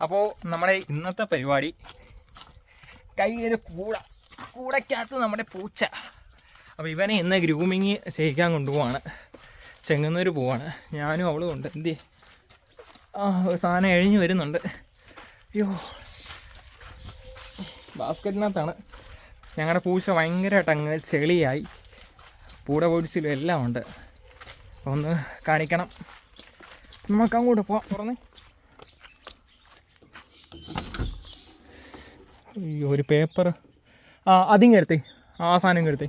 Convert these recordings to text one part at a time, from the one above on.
അപ്പോൾ നമ്മുടെ ഇന്നത്തെ പരിപാടി കയ്യൊരു കൂടക്കകത്ത് നമ്മുടെ പൂച്ച. അപ്പോൾ ഇവനെ ഇന്ന് ഗ്രൂമിങ് ചെയ്യിക്കാൻ കൊണ്ടുപോവാണ്. ചെങ്ങന്നൂർ പോവാണ്. ഞാനും അവളും ഉണ്ട്. എന്തി സാധനം എഴിഞ്ഞ് വരുന്നുണ്ട്. അയ്യോ, ബാസ്ക്കറ്റിനകത്താണ്. ഞങ്ങളുടെ പൂച്ച ഭയങ്കരമായിട്ട് അങ്ങ് ചെളിയായി, പൂട പൊടിച്ചിലും എല്ലാം ഉണ്ട്. ഒന്ന് കാണിക്കണം. നമുക്ക് അങ്ങോട്ട് പോവാം. തുറന്നേ. അയ്യോ, ഒരു പേപ്പർ. അതിങ്ങെടുത്തേ, ആ സാധനം എടുത്തേ.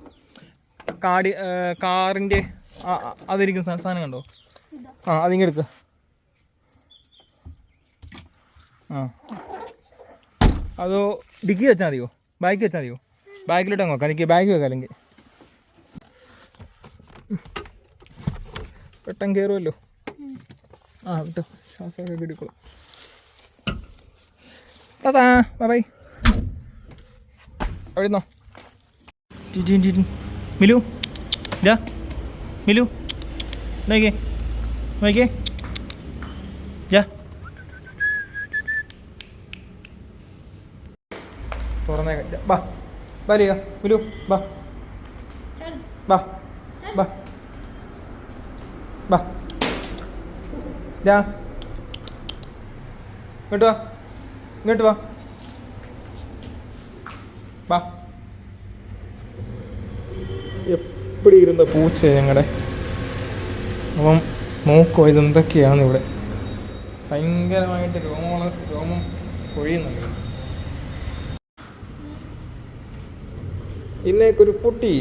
കാറിൻ്റെ അതിരിക്കുന്ന സാധനം കണ്ടോ? അതിങ്ങെടുത്ത്. അതോ ഡിക്കി വെച്ചാൽ മതിയോ? ബാഗ് വെച്ചാൽ മതിയോ? ബാഗിലോട്ട് അങ്ങ് വെക്കാം. എനിക്ക് ബാഗ് വെക്കാം. അല്ലെങ്കിൽ പെട്ടെന്ന് കയറുമല്ലോ. കേട്ടോ, ശ്വാസമൊക്കെ കിട്ടിക്കോളും. താത്താ ബൈ. അവിടെ നിന്നോ. മിലു ഇതാ, മിലു നോക്കിയേ നോക്കിയേ. തുറന്നേ. ബാ ബാലിയ മിലു, ബാ ബാ ബാ ബാ. ഇങ്ങോട്ട് വാ, ഇങ്ങോട്ട് വാ, വാ. എപ്പടി ഇരുന്ന പൂച്ച ഞങ്ങളുടെ. അപ്പം നോക്കോ, ഇതെന്തൊക്കെയാണ് ഇവിടെ. ഭയങ്കരമായിട്ട് രോമം കൊഴിയുന്നുണ്ട്. ഇന്നേക്കൊരു പൊട്ടി.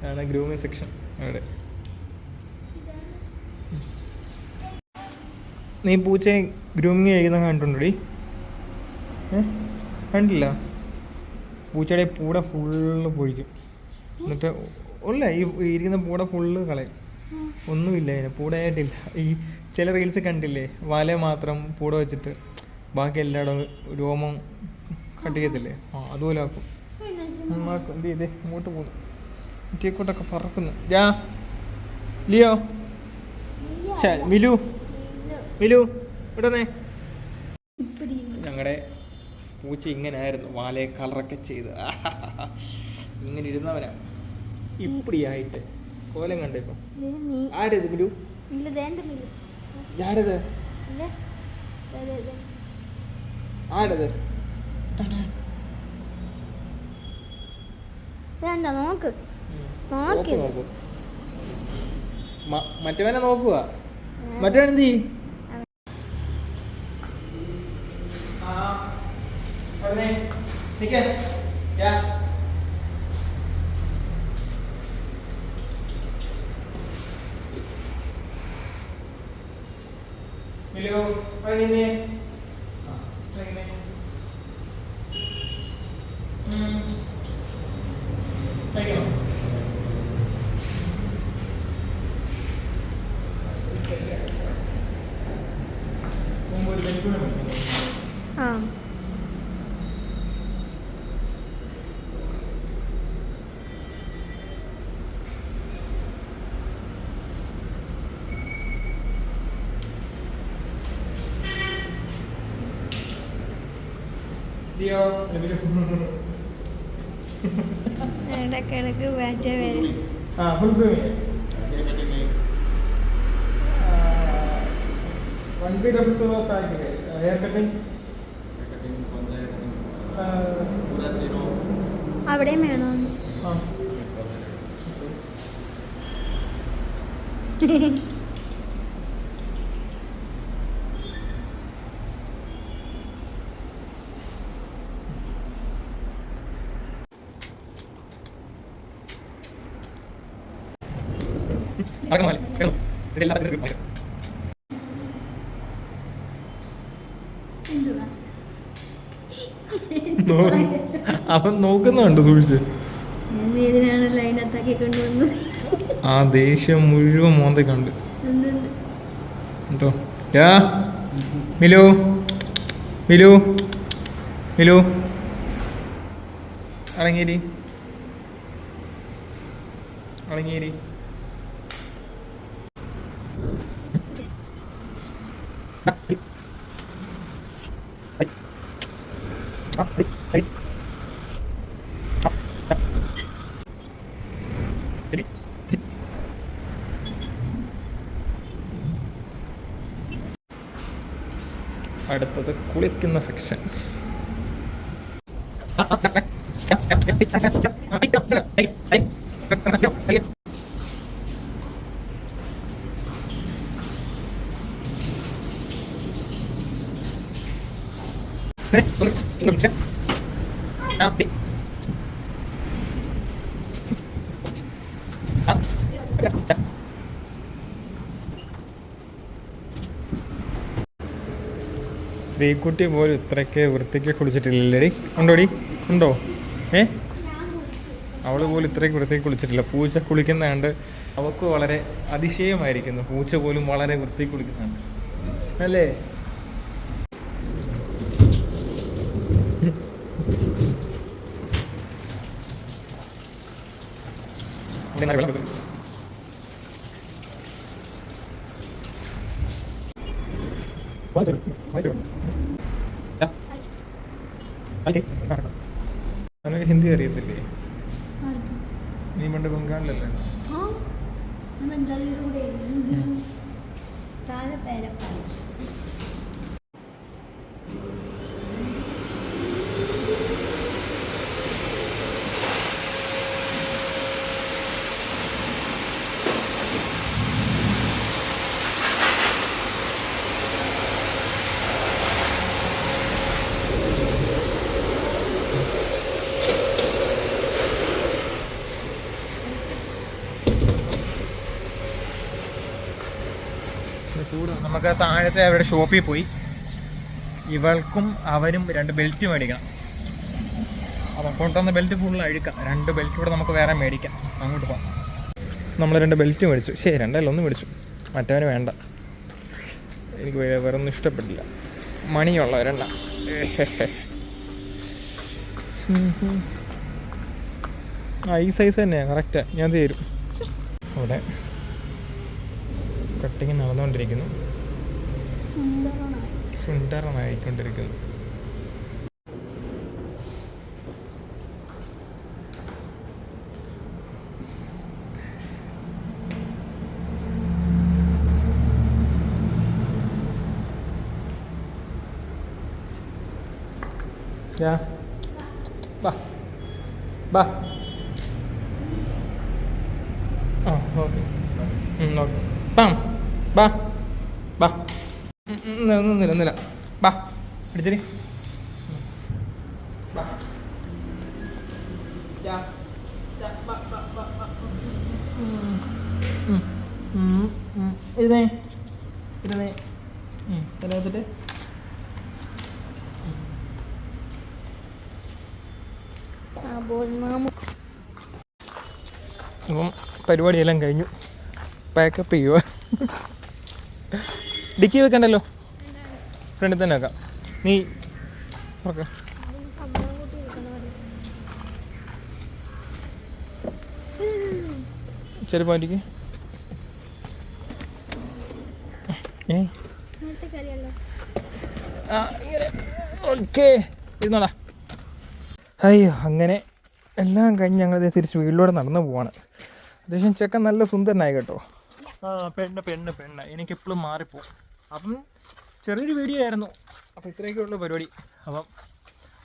ആണ് ഗ്രൂമിങ് സെക്ഷൻ അവിടെ. നീ പൂച്ചയെ ഗ്രൂമിങ് ചെയ്യുന്ന കണ്ടിട്ടുണ്ടോടി? കണ്ടില്ല? പൂച്ചയുടെ പൂട ഫുള്ള് പൊഴിക്കും. എന്നിട്ട് ഇല്ല, ഈ ഇരിക്കുന്ന പൂട ഫുള്ള് കളയും. ഒന്നുമില്ല അതിന്, പൂടയായിട്ടില്ല. ഈ ചില റീൽസ് കണ്ടില്ലേ, വല മാത്രം പൂട വെച്ചിട്ട് ബാക്കി എല്ലായിടവും രോമം കട്ട് ചെയ്യത്തില്ലേ? അതുപോലെ ആക്കും. നന്നാക്കും. എന്ത് ചെയ്തേ, ഇങ്ങോട്ട് പോകുന്നു. ഇറ്റേക്കോട്ടൊക്കെ പറക്കുന്നു. ലിയോ, മിലു മിലു ഇടന്നേ. ഞങ്ങളുടെ പൂച്ച ഇങ്ങനെ ആയിരുന്നു, വാലയെ കളറൊക്കെ ചെയ്ത് ഇങ്ങനെ ഇരുന്നവനാ. ഇപ്പടിയായിട്ട് കോലം കണ്ടേ. ഇപ്പം ആരത് മിലു? ആരത് ആരത്? നോക്ക് നോക്ക്. മറ്റവനെ നോക്കുക. മറ്റവൻ എന്ത് ചെയ്യും? ഇടക്കിടക്ക് വേറ്റ വരും. അവിടെയും വേണോ? അവൻ നോക്കുന്നുണ്ട് സൂക്ഷിച്ച്. ആ ദേഷ്യം മുഴുവൻ മോന്തെ കണ്ട് കേട്ടോ. മിലു മിലു മിലു അടങ്ങിയേരി അടങ്ങിയേരി. അടുത്തത് കുളിക്കുന്ന സെക്ഷൻ. ശ്രീകുട്ടി പോലും ഇത്രയ്ക്ക് വൃത്തിക്ക് കുളിച്ചിട്ടില്ലടി. ഉണ്ടോടി? ഉണ്ടോ? അവൾ പോലും ഇത്രയ്ക്ക് വൃത്തിക്ക് കുളിച്ചിട്ടില്ല. പൂച്ച കുളിക്കുന്നതുകൊണ്ട് അവൾക്ക് വളരെ അതിശയമായിരിക്കുന്നു. പൂച്ച പോലും വളരെ വൃത്തിക്ക് കുളിക്കുന്നുണ്ട് അല്ലേ? അവനൊക്കെ ഹിന്ദി അറിയത്തില്ലേ? നീ പണ്ട് ബംഗാളിലല്ലേ? നമുക്ക് താഴത്തെ അവരുടെ ഷോപ്പിൽ പോയി ഇവൾക്കും അവനും 2 ബെൽറ്റ് മേടിക്കണം. അപ്പം കൊണ്ടുവന്ന ബെൽറ്റ് ഫുള്ള് അഴുക്കാം. 2 ബെൽറ്റ് കൂടെ നമുക്ക് വേറെ മേടിക്കാം. അങ്ങോട്ട് പോകാം. നമ്മൾ 2 ബെൽറ്റ് മേടിച്ചു. ശരി, 2 അല്ല 1 മേടിച്ചു. മറ്റവന് വേണ്ട. എനിക്ക് വേറെ ഒന്നും ഇഷ്ടപ്പെട്ടില്ല. മണിയുള്ളവരണ്ട. ഈ സൈസ് തന്നെയാണ് കറക്റ്റാ. ഞാൻ തരും. അവിടെ കട്ടിങ് നടന്നുകൊണ്ടിരിക്കുന്നു. സുന്ദരനായിക്കൊണ്ടിരിക്കുന്നു. ബാ ബാ. ആ ഓക്കെ ഓക്കെ. പാം ബാ ബാ. ഒന്നുമില്ല. ബാ പിടിച്ചരി. ഇരുന്നേ തലത്തിട്ട് അപ്പം പരിപാടിയെല്ലാം കഴിഞ്ഞു. പാക്കപ്പ് ചെയ്യുക. ഡിക്കി വെക്കണ്ടല്ലോ, ഫ്രണ്ടിൽ തന്നെ വെക്കാം. നീ ഓക്കെ. ചെറുപ്പം അടിക്ക്. ഓക്കെ ഇരുന്നോടാ. അയ്യോ, അങ്ങനെ എല്ലാം കഴിഞ്ഞ് ഞങ്ങൾ തിരിച്ച് വീട്ടിലൂടെ നടന്നു പോവാണ്. അത്യാവശ്യം ചെക്കൻ നല്ല സുന്ദരനായി കേട്ടോ. പെണ്ണ് എനിക്കെപ്പോഴും മാറിപ്പോവും. അപ്പം ചെറിയൊരു വീഡിയോ ആയിരുന്നു. അപ്പോൾ ഇത്രയൊക്കെയുള്ള പരിപാടി. അപ്പം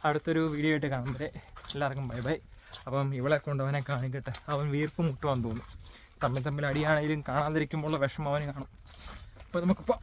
അടുത്തൊരു വീഡിയോ ആയിട്ട് കാണുമ്പോൾ എല്ലാവർക്കും ബൈ ബൈ. അപ്പം ഇവളെ കൊണ്ട് അവനെ കാണിക്കട്ടെ. അവൻ വീർപ്പ് മുട്ടുവാന്ന് തോന്നുന്നു. തമ്മിൽ അടിയാണെങ്കിലും കാണാതിരിക്കുമ്പോഴുള്ള വിഷമം അവന് കാണും. അപ്പോൾ നമുക്കിപ്പോൾ